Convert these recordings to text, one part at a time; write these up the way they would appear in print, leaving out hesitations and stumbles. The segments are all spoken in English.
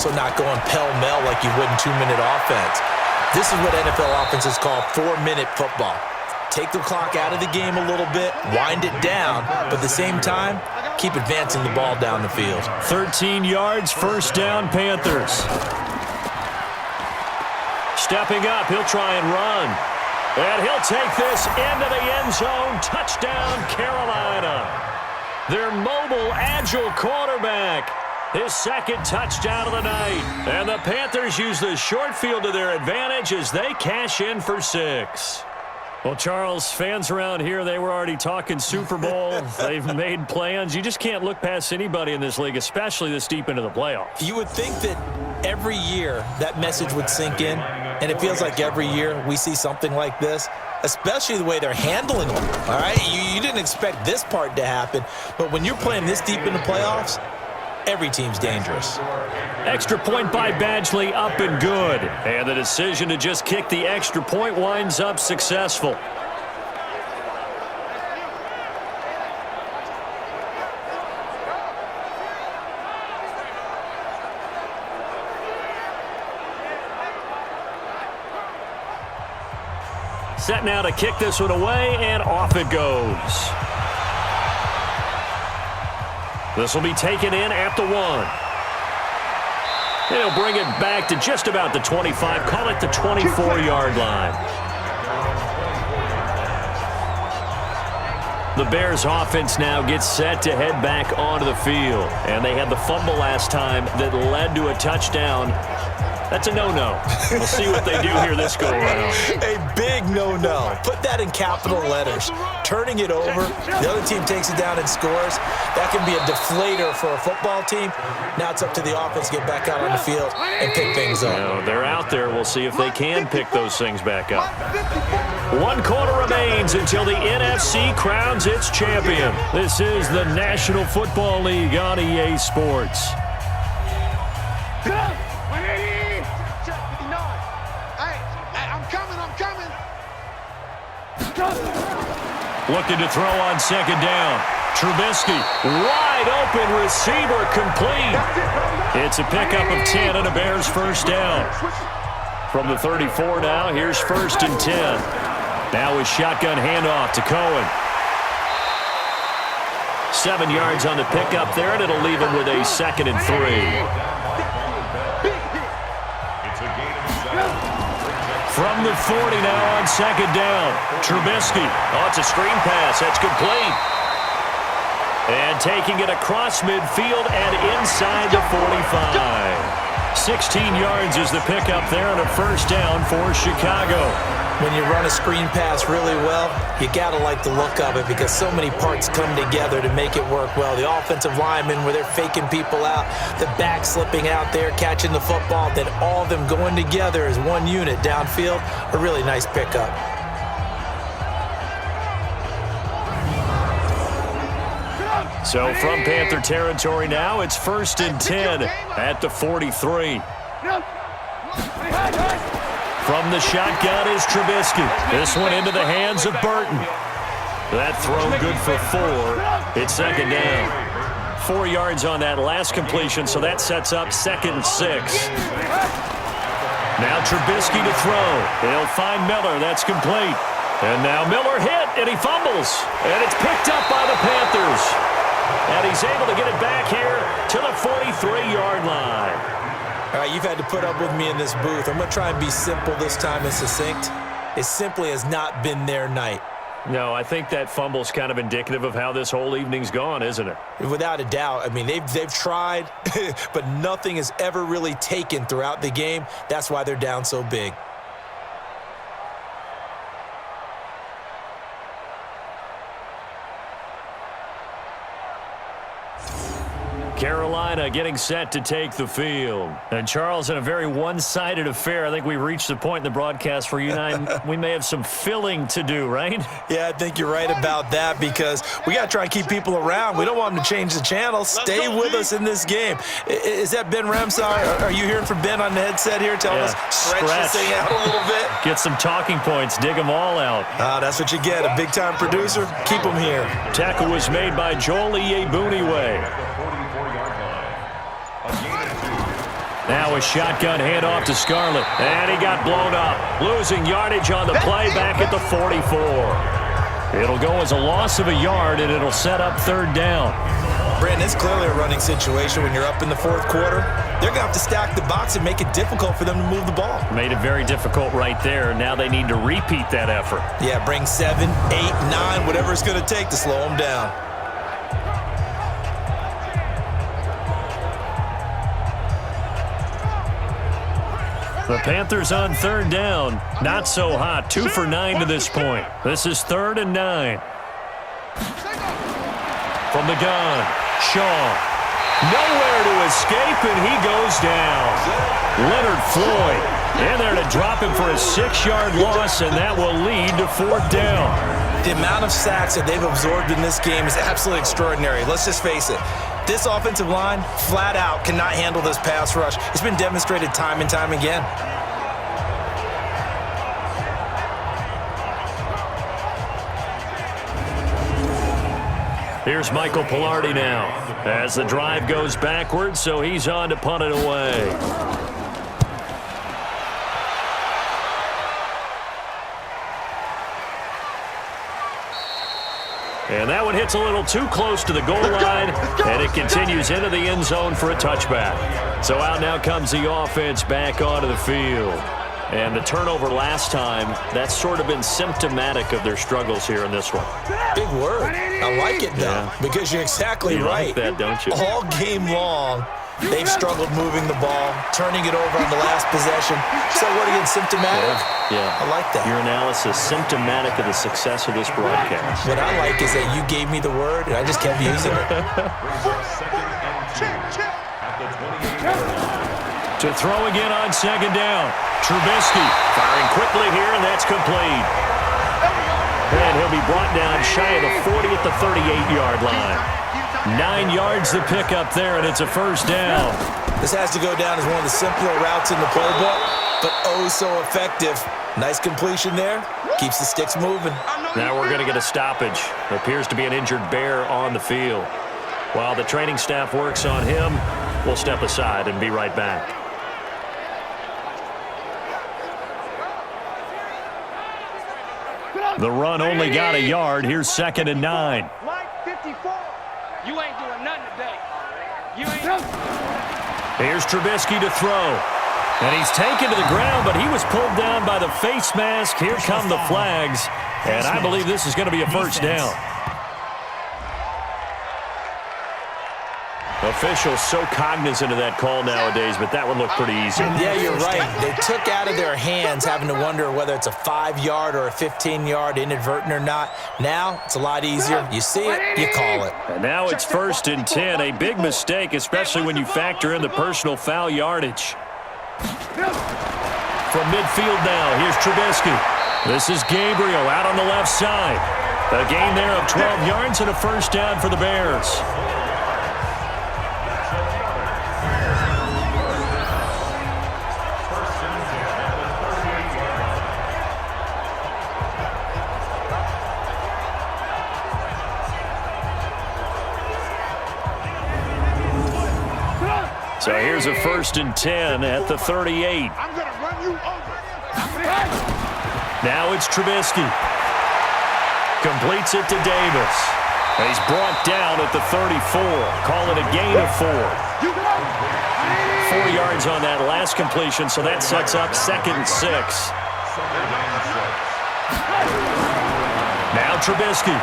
So not going pell-mell like you would in 2-minute offense. This is what NFL offenses call 4-minute football. Take the clock out of the game a little bit, wind it down, but at the same time, keep advancing the ball down the field. 13 yards, first down, Panthers. Stepping up, he'll try and run. And he'll take this into the end zone. Touchdown, Carolina. Their mobile, agile quarterback. His second touchdown of the night. And the Panthers use the short field to their advantage as they cash in for 6. Well, Charles, fans around here, they were already talking Super Bowl. They've made plans. You just can't look past anybody in this league, especially this deep into the playoffs. You would think that every year that message would sink in, and it feels like every year we see something like this, especially the way they're handling them. All right, you didn't expect this part to happen, but when you're playing this deep in the playoffs, every team's dangerous. Extra point by Badgley, up and good. And the decision to just kick the extra point winds up successful. Set now to kick this one away, and off it goes. This will be taken in at the 1. He'll bring it back to just about the 25. Call it the 24-yard line. The Bears offense now gets set to head back onto the field. And they had the fumble last time that led to a touchdown. That's a no-no. We'll see what they do here this go-around. A big no-no. Put that in capital letters. Turning it over, the other team takes it down and scores. That can be a deflator for a football team. Now it's up to the offense to get back out on the field and pick things up. No, they're out there. We'll see if they can pick those things back up. 1 quarter remains until the NFC crowns its champion. This is the National Football League on EA Sports. Looking to throw on second down. Trubisky, wide open receiver, complete. It's a pickup of 10 and a Bears first down. From the 34 now, here's 1st and 10. Now with shotgun handoff to Cohen. 7 yards on the pickup there, and it'll leave him with a 2nd and 3. From the 40 now on second down. Trubisky. Oh, it's a screen pass. That's complete. And taking it across midfield and inside the 45. 16 yards is the pickup there on a first down for Chicago. When you run a screen pass really well, you got to like the look of it because so many parts come together to make it work well. The offensive linemen where they're faking people out, the back slipping out there, catching the football, then all of them going together as one unit downfield, a really nice pickup. So from Panther territory now, it's 1st and 10 at the 43. From the shotgun is Trubisky. This one into the hands of Burton. That throw good for 4. It's second down. 4 yards on that last completion, so that sets up 2nd and 6. Now Trubisky to throw. He'll find Miller. That's complete. And now Miller hit, and he fumbles. And it's picked up by the Panthers. And he's able to get it back here to the 43-yard line. All right, you've had to put up with me in this booth. I'm going to try and be simple this time and succinct. It simply has not been their night. No, I think that fumble's kind of indicative of how this whole evening's gone, isn't it? Without a doubt. I mean, they've tried, but nothing has ever really taken throughout the game. That's why they're down so big. Carolina getting set to take the field. And Charles, in a very one-sided affair, I think we reached the point in the broadcast where you and I, we may have some filling to do, right? Yeah, I think you're right about that because we got to try and keep people around. We don't want them to change the channel. Stay with us in this game. Is that Ben Remsar? Are you hearing from Ben on the headset here telling us stretch this thing out a little bit? Get some talking points. Dig them all out. That's what you get. A big-time producer. Keep them here. Tackle was made by Joel Iyiegbuniwe. Now a shotgun handoff to Scarlett. And he got blown up. Losing yardage on the play back at the 44. It'll go as a loss of a yard, and it'll set up third down. Brandon, it's clearly a running situation when you're up in the fourth quarter. They're going to have to stack the box and make it difficult for them to move the ball. Made it very difficult right there. Now they need to repeat that effort. Yeah, bring 7, 8, 9, whatever it's going to take to slow them down. The Panthers on third down. Not so hot. 2 for 9 to this point. This is 3rd and 9. From the gun, Shaw. Nowhere to escape, and he goes down. Leonard Floyd in there to drop him for a 6-yard loss, and that will lead to 4th down. The amount of sacks that they've absorbed in this game is absolutely extraordinary. Let's just face it. This offensive line, flat out, cannot handle this pass rush. It's been demonstrated time and time again. Here's Michael Pilardi now as the drive goes backwards, so he's on to punt it away. And that one hits a little too close to the goal line, and it continues into the end zone for a touchback. So out now comes the offense back onto the field. And the turnover last time, that's sort of been symptomatic of their struggles here in this one. Big word. I like it, though, because you're exactly right. You like that, don't you? All game long, they've struggled moving the ball, turning it over on the last possession. So what again, symptomatic? Yeah. I like that. Your analysis, symptomatic of the success of this broadcast. What I like is that you gave me the word, and I just kept using it. To throw again on 2nd down. Trubisky firing quickly here, and that's complete. And he'll be brought down shy of the 40 at the 38-yard line. 9 yards to pick up there, and it's a 1st down. This has to go down as one of the simpler routes in the playbook, but oh so effective. Nice completion there. Keeps the sticks moving. Now we're going to get a stoppage. Appears to be an injured Bear on the field. While the training staff works on him, we'll step aside and be right back. The run only got a yard. Here's 2nd and 9. Mike 54. You ain't doing nothing today. You ain't. Here's Trubisky to throw. And he's taken to the ground, but he was pulled down by the face mask. Here come the flags. And I believe this is going to be a 1st down. Officials so cognizant of that call nowadays, but that one looked pretty easy. Yeah, you're right. They took out of their hands having to wonder whether it's a 5-yard or a 15-yard, inadvertent or not. Now it's a lot easier. You see it, you call it. And now it's 1st and 10. A big mistake, especially when you factor in the personal foul yardage. From midfield now, here's Trubisky. This is Gabriel out on the left side. A gain there of 12 yards and a 1st down for the Bears. So here's a 1st and 10 at the 38. I'm going to run you over. Now it's Trubisky. Completes it to Davis. He's brought down at the 34. Call it a gain of 4. 4 yards on that last completion, so that sets up 2nd and 6. Now Trubisky.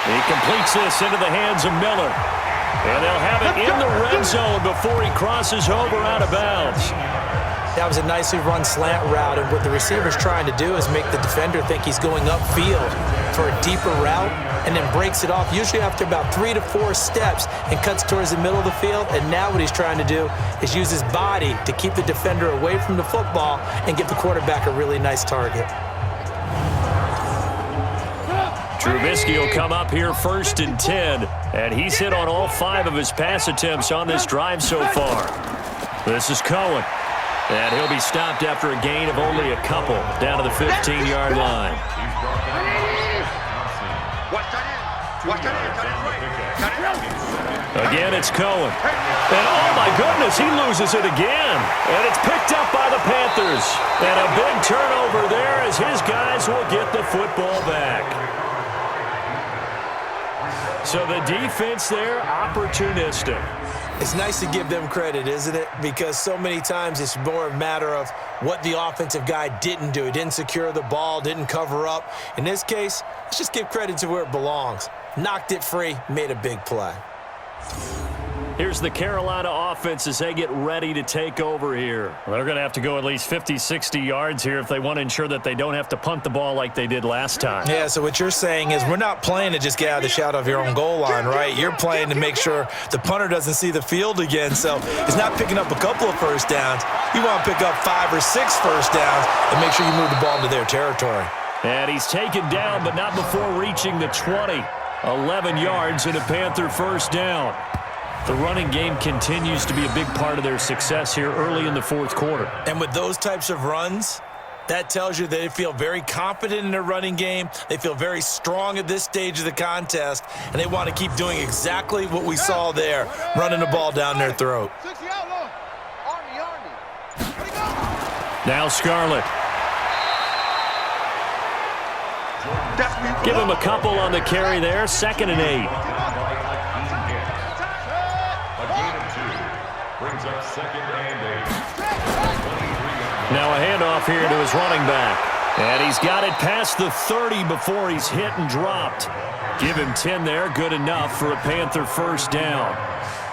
He completes this into the hands of Miller. And they'll have it in the red zone before he crosses over out of bounds. That was a nicely run slant route, and what the receiver's trying to do is make the defender think he's going upfield for a deeper route and then breaks it off, usually after about 3 to 4 steps, and cuts towards the middle of the field. And now what he's trying to do is use his body to keep the defender away from the football and give the quarterback a really nice target. Trubisky will come up here 1st and 10, and he's hit on all 5 of his pass attempts on this drive so far. This is Cohen, and he'll be stopped after a gain of only a couple down to the 15-yard line. Watch that in. Watch that in. Again, it's Cohen. And oh my goodness, he loses it again. And it's picked up by the Panthers. And a big turnover there as his guys will get the football back. So the defense there, opportunistic. It's nice to give them credit, isn't it? Because so many times it's more a matter of what the offensive guy didn't do. He didn't secure the ball, didn't cover up. In this case, let's just give credit to where it belongs. Knocked it free, made a big play. Here's the Carolina offense as they get ready to take over here. Well, they're going to have to go at least 50, 60 yards here if they want to ensure that they don't have to punt the ball like they did last time. Yeah, so what you're saying is we're not playing to just get out of the shadow of your own goal line, right? You're playing to make sure the punter doesn't see the field again. So it's not picking up a couple of first downs. You want to pick up 5 or 6 first downs and make sure you move the ball into their territory. And he's taken down, but not before reaching the 20. 11 yards and a Panther first down. The running game continues to be a big part of their success here early in the fourth quarter. And with those types of runs, that tells you they feel very confident in their running game. They feel very strong at this stage of the contest, and they want to keep doing exactly what we saw there, running the ball down their throat. Now Scarlett. Give him a couple on the carry there, 2nd and 8. Now a handoff here to his running back. And he's got it past the 30 before he's hit and dropped. Give him 10 there, good enough for a Panther first down.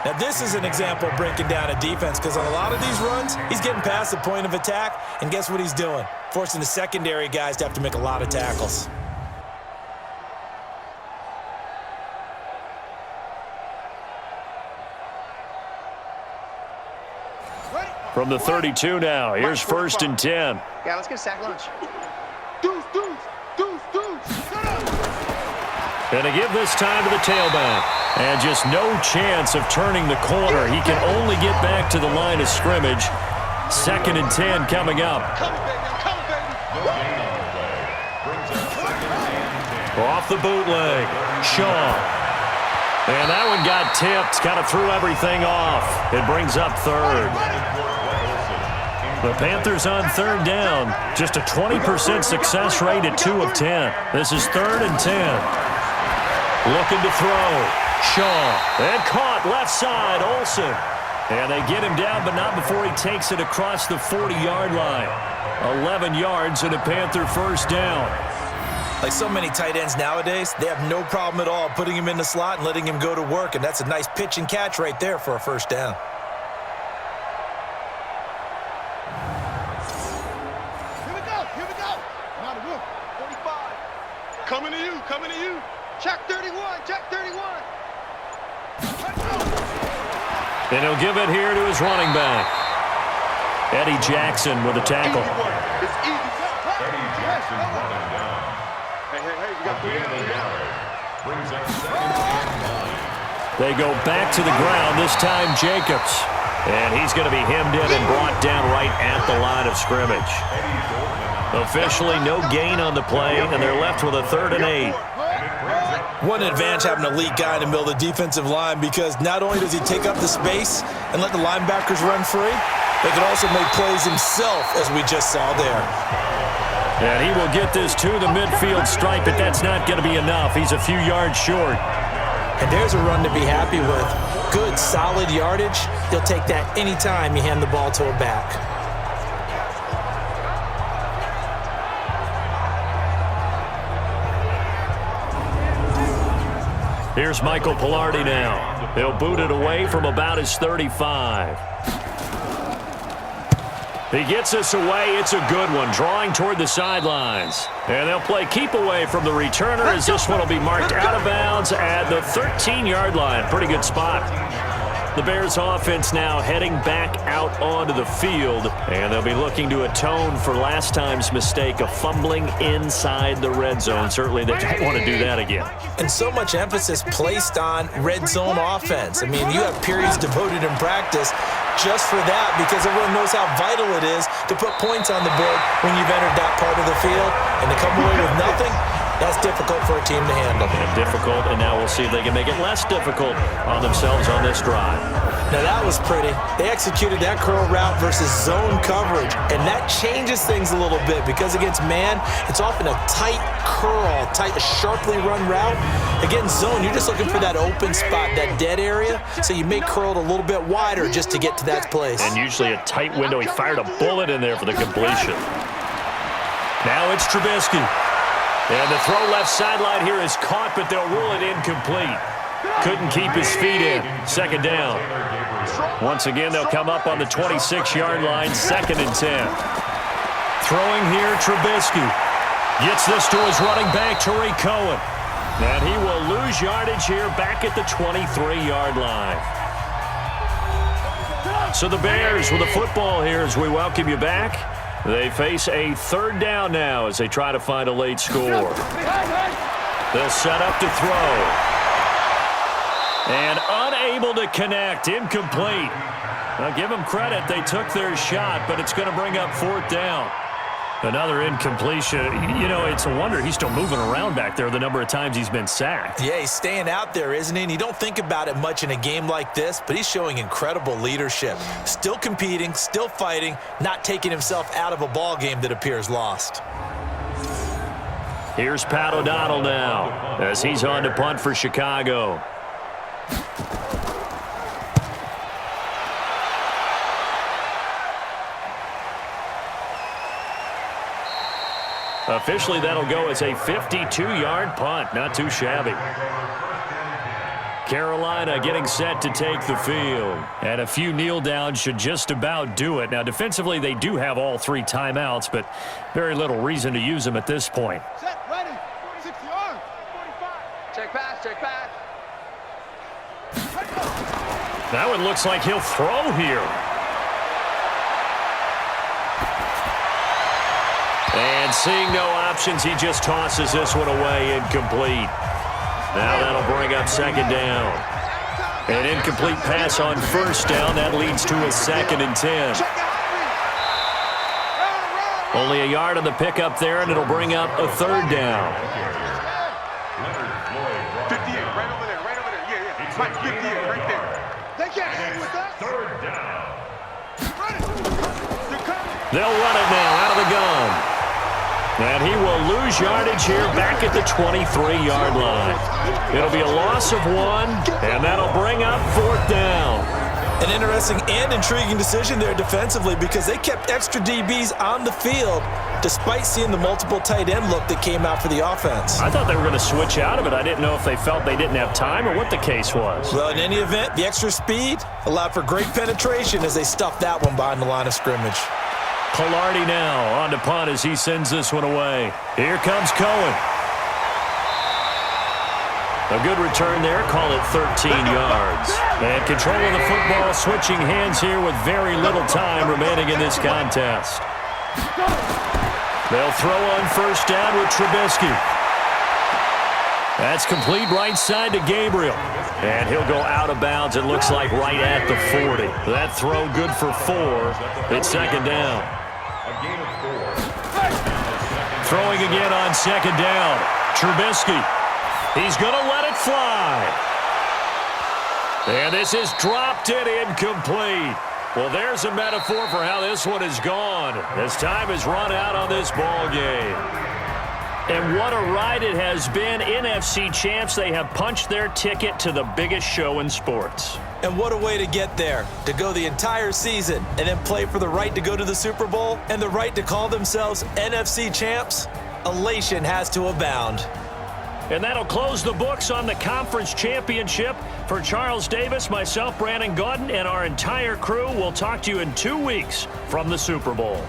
Now this is an example of breaking down a defense because on a lot of these runs, he's getting past the point of attack, and guess what he's doing? Forcing the secondary guys to have to make a lot of tackles. From the 32 now, here's 1st and 10. Yeah, let's get a sack lunch. And to give this time to the tailback. And just no chance of turning the corner. He can only get back to the line of scrimmage. 2nd and 10 coming up. Off the bootleg. Shaw. And that one got tipped. Kind of threw everything off. It brings up 3rd. The Panthers on 3rd down. Just a 20% success rate at 2 of 10. This is 3rd and 10. Looking to throw. Shaw. And caught left side. Olsen. And they get him down, but not before he takes it across the 40-yard line. 11 yards and a Panther first down. Like so many tight ends nowadays, they have no problem at all putting him in the slot and letting him go to work. And that's a nice pitch and catch right there for a first down. Coming to you. Check 31, check 31. And he'll give it here to his running back. Eddie Jackson with a tackle. It's easy. Eddie Jackson running down. Hey, you got 3 yards. Brings up 2nd and 9. They go back to the ground, this time Jacobs. And he's going to be hemmed in and brought down right at the line of scrimmage. Officially no gain on the play, and they're left with a 3rd and 8. What an advantage having an elite guy in the middle of the defensive line, because not only does he take up the space and let the linebackers run free, but he can also make plays himself, as we just saw there. And he will get this to the midfield stripe, but that's not going to be enough. He's a few yards short. And there's a run to be happy with. Good, solid yardage. He'll take that anytime you hand the ball to a back. Here's Michael Pilardi now. He'll boot it away from about his 35. He gets this away. It's a good one, drawing toward the sidelines. And they'll play keep away from the returner as this one will be marked out of bounds at the 13-yard line. Pretty good spot. The Bears offense now heading back out onto the field, and they'll be looking to atone for last time's mistake of fumbling inside the red zone. Certainly they don't want to do that again. And so much emphasis placed on red zone offense. I mean, you have periods devoted in practice just for that, because everyone knows how vital it is to put points on the board when you've entered that part of the field. And to come away with nothing, That's difficult for a team to handle. And difficult, and now we'll see if they can make it less difficult on themselves on this drive. Now that was pretty. They executed that curl route versus zone coverage, and that changes things a little bit because against man, it's often a tight curl, tight, sharply run route. Against zone, you're just looking for that open spot, that dead area, so you may curl it a little bit wider just to get to that place. And usually a tight window. He fired a bullet in there for the completion. Now it's Trubisky. And the throw left sideline here is caught, but they'll rule it incomplete. Couldn't keep his feet in. Second down. Once again, they'll come up on the 26-yard line, 2nd and 10. Throwing here, Trubisky. Gets this to his running back, Tariq Cohen. And he will lose yardage here back at the 23-yard line. So the Bears with the football here as we welcome you back. They face a 3rd down now as they try to find a late score. They'll set up to throw. And unable to connect, incomplete. Now give them credit, they took their shot, but it's going to bring up 4th down. Another incompletion. You know, it's a wonder he's still moving around back there the number of times he's been sacked. Yeah, he's staying out there, isn't he? And you don't think about it much in a game like this, but he's showing incredible leadership. Still competing, still fighting, not taking himself out of a ball game that appears lost. Here's Pat O'Donnell now as he's on to punt for Chicago. Officially, that'll go as a 52-yard punt. Not too shabby. Carolina getting set to take the field. And a few kneel downs should just about do it. Now, defensively, they do have all 3 timeouts, but very little reason to use them at this point. Set, ready, 46 yards. 45. Check pass, check pass. That one looks like he'll throw here. And seeing no options, he just tosses this one away, incomplete. Now that'll bring up 2nd down. An incomplete pass on 1st down. That leads to a 2nd and 10. Only a yard on the pickup there, and it'll bring up a 3rd down. 58, right over there, right over there. Yeah. Right, 58, right there. They can't hang with us. 3rd down. They'll run it now out of the gun. And he will lose yardage here back at the 23-yard line. It'll be a loss of 1, and that'll bring up 4th down. An interesting and intriguing decision there defensively because they kept extra DBs on the field despite seeing the multiple tight end look that came out for the offense. I thought they were going to switch out of it. I didn't know if they felt they didn't have time or what the case was. Well, in any event, the extra speed allowed for great penetration as they stuffed that one behind the line of scrimmage. Pilardi now on to punt as he sends this one away. Here comes Cohen. A good return there. Call it 13 yards. And controlling the football, switching hands here with very little time remaining in this contest. They'll throw on 1st down with Trubisky. That's complete right side to Gabriel. And he'll go out of bounds, it looks like right at the 40. That throw good for 4. It's 2nd down. Throwing again on 2nd down. Trubisky. He's going to let it fly. And this is dropped it incomplete. Well, there's a metaphor for how this one is gone as time has run out on this ball game. And what a ride it has been. NFC champs, they have punched their ticket to the biggest show in sports. And what a way to get there, to go the entire season and then play for the right to go to the Super Bowl and the right to call themselves NFC champs. Elation has to abound. And that'll close the books on the conference championship. For Charles Davis, myself, Brandon Gaudin, and our entire crew, we'll talk to you in 2 weeks from the Super Bowl.